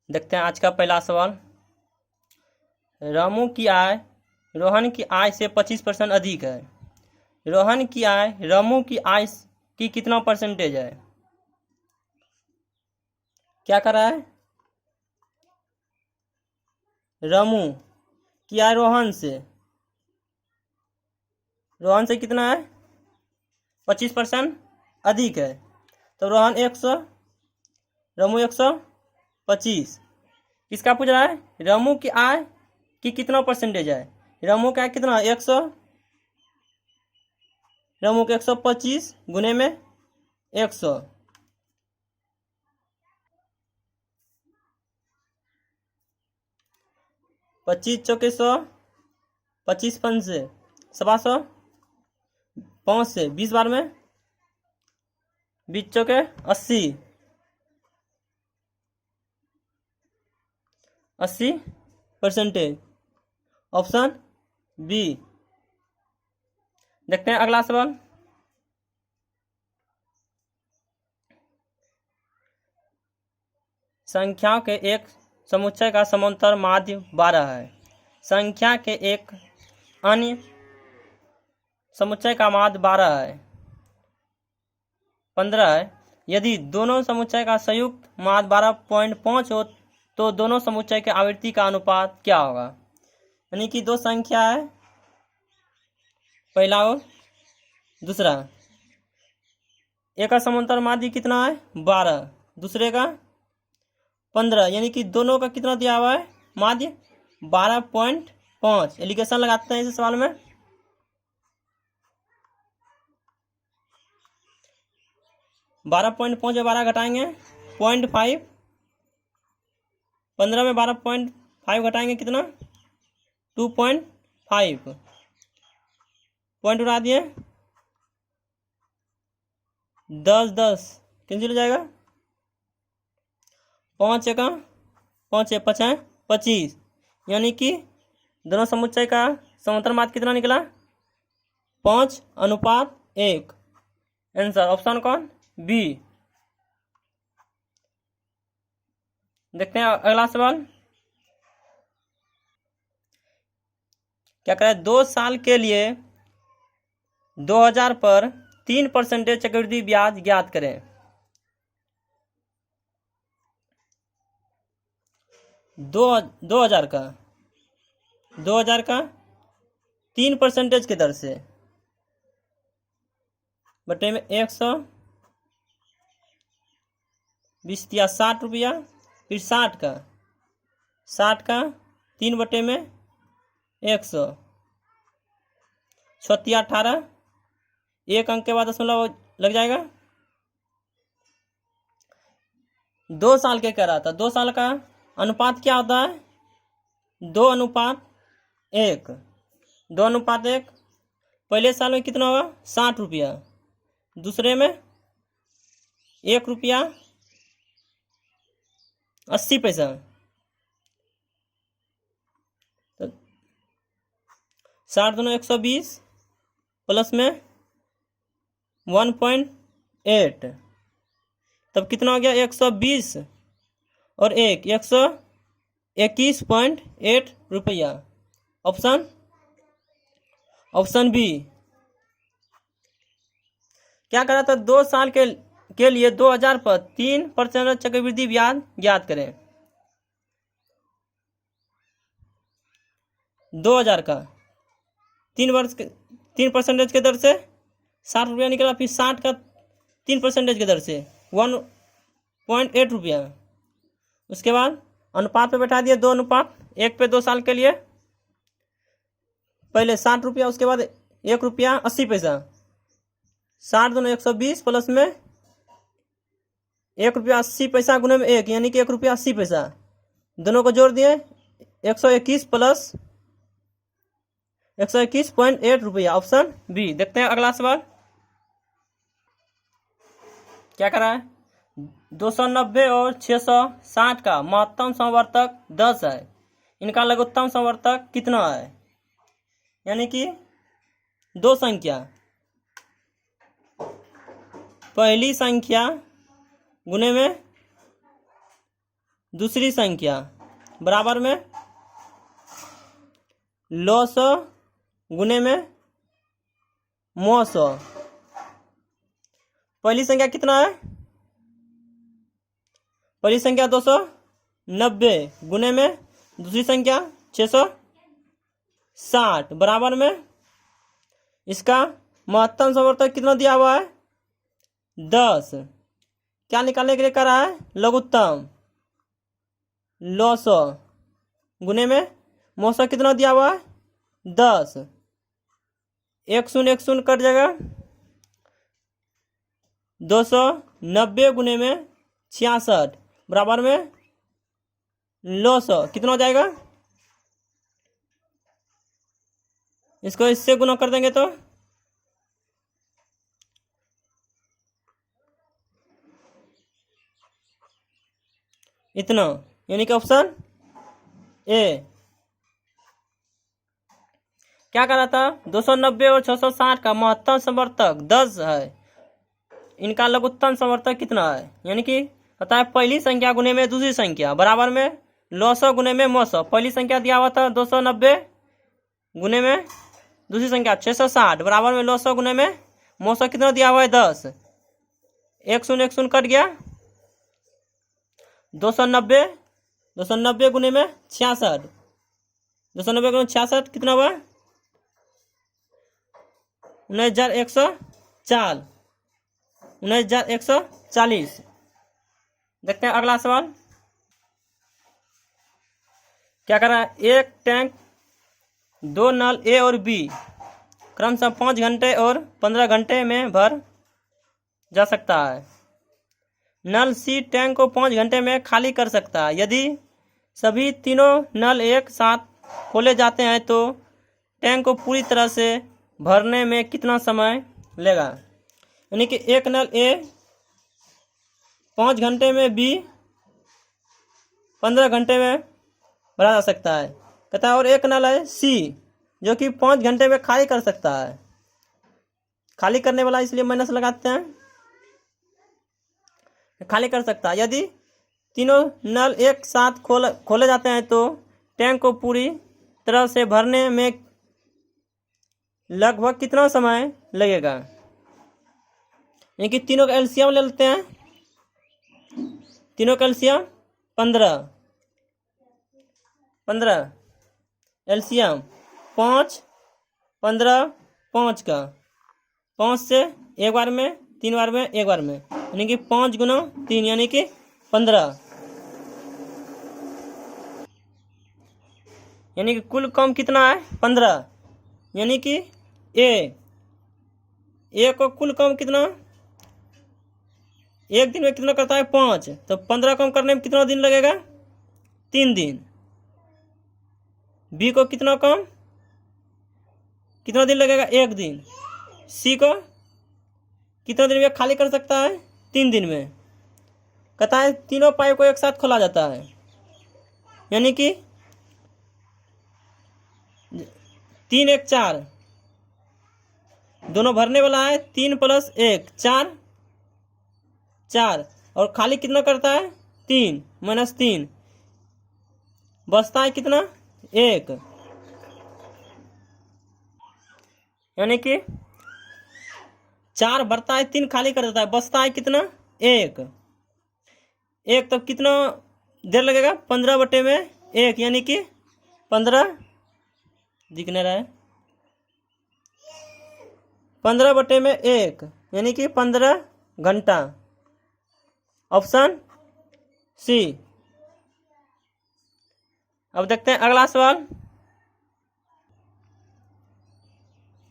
देखते हैं आज का पहला सवाल। रामू की आय रोहन की आय से 25% अधिक है। रोहन की आय रामू की आय की कितना परसेंटेज है? क्या कर रहा है? रामू की आय रोहन से कितना है? 25% अधिक है। तो रोहन 100, रामू 125। किसका पूछ रहा है? रामू की आय की कितना परसेंटेज है? रामू का कितना? 100। रामू के 125 गुने में 100। 25 चौके 100, 25 5 से 125, 5 से 20 बार में 20 चौके 80, 80%। Option B. देखते हैं अगला सवाल। संख्याओं के एक समुच्चय का समांतर माध्य 12 है। संख्या के एक अन्य समुच्चय का माध्य 12 है, 15 है। यदि दोनों समुच्चय का संयुक्त माध्य 12.5 हो तो दोनों समुच्चय के आवृत्ति का अनुपात क्या होगा? यानी कि दो संख्या है, पहला और दूसरा। एक का समांतर माध्य कितना है? 12, दूसरे का 15। यानी कि दोनों का कितना दिया हुआ है? माध्य 12.5। एलिगेशन लगाते हैं इस सवाल में। 12.5 में 12 घटाएंगे 0.5। 15 में 12.5 घटाएंगे कितना? 2.5। पॉइंट उड़ा दिए, 10 10 कैंसिल हो जाएगा। 5 का 5 5 25। यानी कि दोनों समुच्चय का समांतर माध्य कितना निकला? 5:1। आंसर ऑप्शन कौन? बी। देखते हैं अगला सवाल। क्या कह रहा है? 2 साल के लिए 2000 पर 3% चक्रवृद्धि ब्याज ज्ञात करें। 2000 का 3% के दर से बटे में 120 दिया 60 रुपया। फिर 60 का 3 बटे में 100, 36 18। एक अंक के बाद दशमलव लग जाएगा। 2 साल के कह रहा था। 2 साल का अनुपात क्या होता है? 2:1। 2:1। पहले साल में कितना होगा? 60 रुपया। दूसरे में 1 रुपया 80 पैसा। तो 60 दूनी 120 प्लस में 1.8। तब कितना हो गया? 120 और 121.8 रुपया। Option B. क्या करा था? 2 साल के लिए 2000 पर 3% चक्रवृद्धि ब्याज ज्ञात करें। 2000 का 3% के दर से 60 रुपया निकला। फिर 60 का 3% के दर से 1.8 रुपया। उसके बाद अनुपात पे बैठा दिया 2:1 पे 2 साल के लिए। पहले 60 रुपया, उसके बाद 1 रुपया 80 पैसा। 60 दूनी 120 प्लस में 1 रुपया 80 पैसा गुने में 1, यानी कि 1 रुपया 80 पैसा। दोनों को जोड़ दिए 121 प्लस 121.8 रुपया। Option B. देखते हैं अगला सवाल। क्या कर रहा है? 290 और 660 का महत्तम समवर्तक 10 है। इनका लघुत्तम समवर्तक कितना है? यानी कि दो संख्या, पहली संख्या गुने में दूसरी संख्या बराबर में लौ सौ गुने में मौ सौ। पहली संख्या कितना है? पहली संख्या 290 गुने में दूसरी संख्या 660 बराबर में इसका महत्तम समवर्तक कितना दिया हुआ है? 10। क्या निकालने के लिए कर रहा है? लघुत्तम। लौ सौ गुने में मौ सौ कितना दिया हुआ है? 10। एक शून्य कट जाएगा। 290 गुने में 66 बराबर में लौ सौ कितना हो जाएगा? इसको इससे गुना कर देंगे तो इतना, यानी कि ऑप्शन ए। क्या कह रहा था? 290 और 660 का महत्तम समवर्तक 10 है। इनका लघुत्तम समवर्तक कितना है? यानी कि पता है पहली संख्या गुने में दूसरी संख्या बराबर में लौ सौ गुने में मौ सौ। पहली संख्या दिया हुआ था 290 गुने में दूसरी संख्या 660 बराबर में लौ सौ गुने में मौ सौ कितना दिया हुआ है? 10। एक शून्य कट गया। 290 गुने में 66। 290 गुने 66 कितना हुआ? 19,140। 19,140। देखते हैं अगला सवाल क्या कर रहा है? एक टैंक 2 नल ए और बी क्रमशः 5 घंटे और 15 घंटे में भर जा सकता है। नल सी टैंक को 5 घंटे में खाली कर सकता है। यदि सभी तीनों नल एक साथ खोले जाते हैं तो टैंक को पूरी तरह से भरने में कितना समय लेगा? यानी कि एक नल ए 5 घंटे में, बी 15 घंटे में भरा जा सकता है कहता है। और एक नल है सी जो कि 5 घंटे में खाली कर सकता है। खाली करने वाला इसलिए माइनस लगाते हैं, खाली कर सकता है। यदि तीनों नल एक साथ खोले जाते हैं तो टैंक को पूरी तरह से भरने में लगभग कितना समय लगेगा? यानी कि तीनों का एलसीएम ले लेते हैं। तीनों का एलसीएम 15 एलसीएम 5 15 5 का 5 से एक बार में, 3 बार में, एक बार में, यानी कि 5 गुना 3 यानी कि 15। यानी कि कुल कम कितना है? 15। यानी कि ए को कुल कम कितना? एक दिन में कितना करता है? 5। तो 15 कम करने में कितना दिन लगेगा? 3 दिन। बी को कितना कम, कितना दिन लगेगा? 1 दिन। सी को कितना दिन में खाली कर सकता है? 3 दिन में। कहता है तीनों पाइप को एक साथ खोला जाता है, यानी कि 3 1 4 दोनों भरने वाला है। 3 + 1 4 और खाली कितना करता है? 3 - 3 बचता है कितना? 1। यानी कि 4 भरता है, 3 खाली कर देता है, बचता है कितना? 1। तब कितना देर लगेगा? 15/1 यानी कि 15 दिख नहीं रहा है। 15/1 यानी कि 15 घंटा। Option C. अब देखते हैं अगला सवाल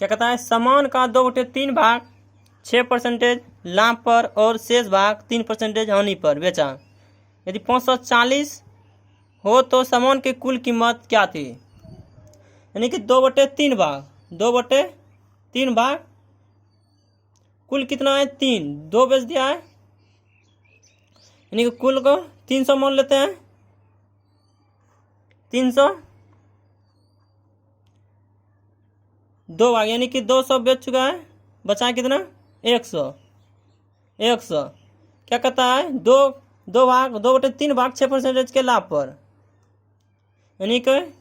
क्या कहता है? सामान का 2/3 भाग 6% लाभ पर और शेष भाग 3% हानि पर बेचा। यदि 540 हो तो सामान की कुल कीमत क्या थी? यानी कि 2/3 भाग, 2/3 भाग कुल कितना है? 3। 2 बेच दिया है, यानी कि कुल को 300 मान लेते हैं। 300 2 भाग यानी कि 200 बेच चुका है, बचा कितना? 100। क्या कहता है? 2 2/3 छः परसेंटेज के लाभ पर, यानी कि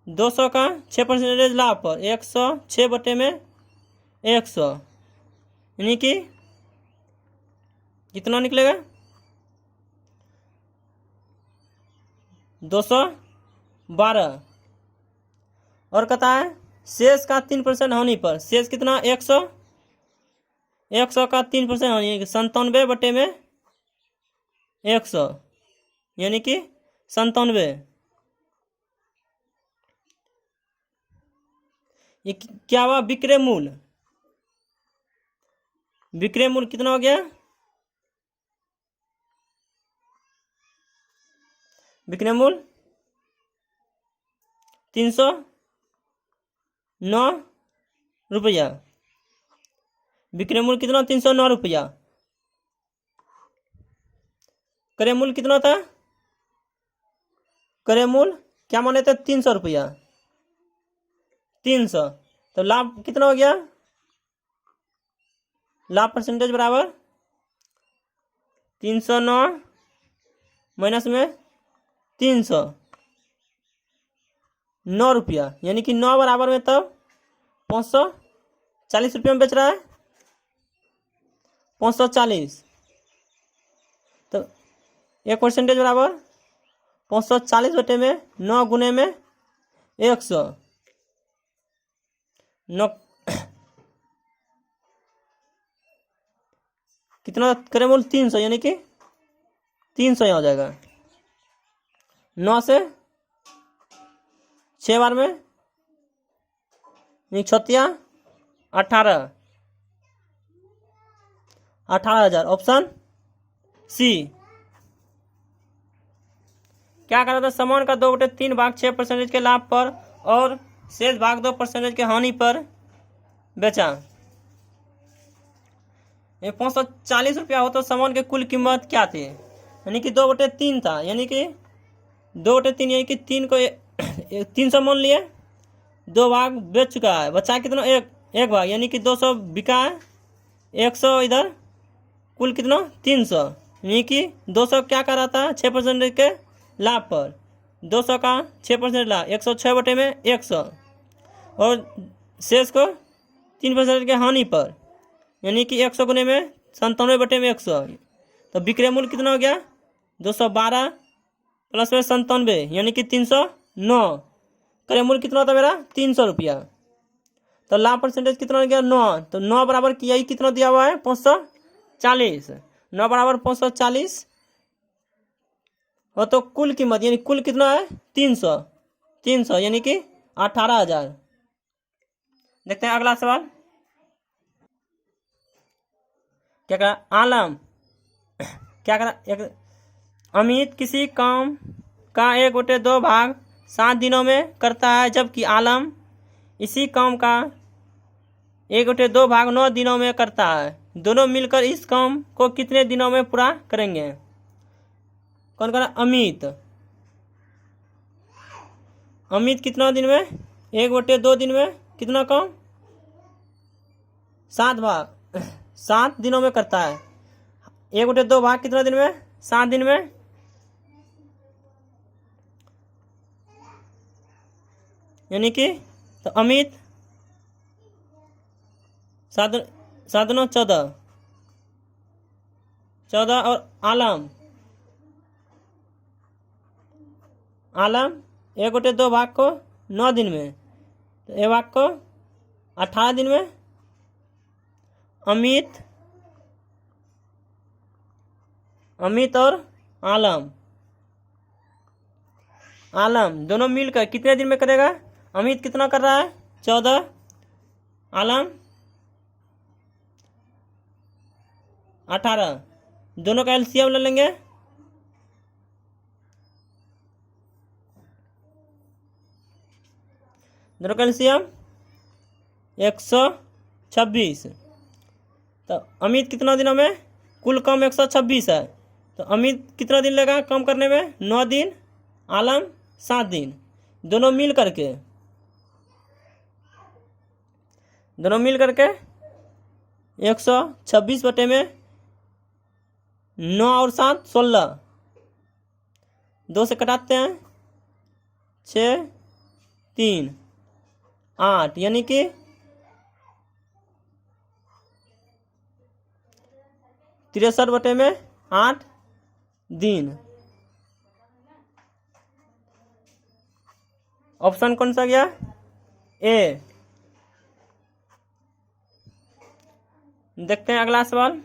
200 का 6% लाभ पर 100 6/100, यानी कि कितना निकलेगा 212। और कहता है शेष का 3% होने पर शेष कितना 100 का 3% होनी 97/100, यानी कि 97। ये क्या हुआ विक्रय मूल्य कितना हो गया विक्रय मूल्य 309 रुपया। विक्रय मूल्य कितना 309 रुपया। क्रय मूल्य कितना था क्रय मूल्य क्या माने थे 300 रुपया 300। तो लाभ कितना हो गया लाभ परसेंटेज बराबर 309 माइनस में 309 रुपया, यानी कि 9 बराबर में तब 540 रुपये में बेच रहा है 540। तो 1% बराबर 540 में 9 गुने में 100 9 कितना क्रय मूल्य 300, यानी कि 300 यहाँ हो जाएगा। 9 से 6 बार में 18,000 ऑप्शन सी। क्या कर रहा था सामान का 2/3 भाग 6% के लाभ पर और शेष भाग 2% के हानि पर बेचा। 540 रुपया हो तो सामान की कुल कीमत क्या थी, यानी कि 2/3 था, यानी कि 2/3 यानी कि 3 को 300 मान लिए 2 भाग बेच चुका है, बचा कितना एक भाग, यानी कि 200 बिका है 100 इधर कुल कितना 300, यानी कि 200 क्या कर रहा था 6% के लाभ पर 200 का 6% लाभ 106 में 100 और शेष को 3% के हानि पर, यानी कि 100 गुने में 97 में 100। तो विक्रय मूल्य कितना हो गया 212 प्लस में 97 यानी कि 309। क्रय मूल्य कितना था मेरा 300 रुपया। तो लाभ परसेंटेज कितना हो गया 9। तो 9 बराबर की यही कितना दिया हुआ है 540। 9 बराबर 540 और तो कुल कीमत यानी कुल कितना है 300 यानी कि 18,000। देखते हैं अगला सवाल क्या करा आलम क्या करा अमित किसी काम का 1/2 भाग 7 दिनों में करता है, जबकि आलम इसी काम का 1/2 भाग 9 दिनों में करता है। दोनों मिलकर इस काम को कितने दिनों में पूरा करेंगे। कौन करा अमित कितना दिन में 1/2 दिन में कितना काम 7 दिनों में करता है। 1/2 भाग कितना दिन में 7 दिन में, यानी कि तो अमित 7 7 14 और आलम 1/2 भाग को 9 दिन में, तो एक भाग को 18 दिन में। अमित और आलम दोनों मिलकर कितने दिन में करेगा। अमित कितना कर रहा है 14, आलम 18। दोनों का एलसीएम ले लेंगे। दोनों का एलसीएम 126। तो अमित कितना दिनों में कुल काम 126 है, तो अमित कितना दिन लगा कम करने में 9 दिन, आलम 7 दिन। दोनों मिल करके 126 बटे में 9 और 7 16, 2 से कटाते हैं 6 3 8, यानी कि 63/8 दिन। ऑप्शन कौन सा गया? ए। देखते हैं अगला सवाल।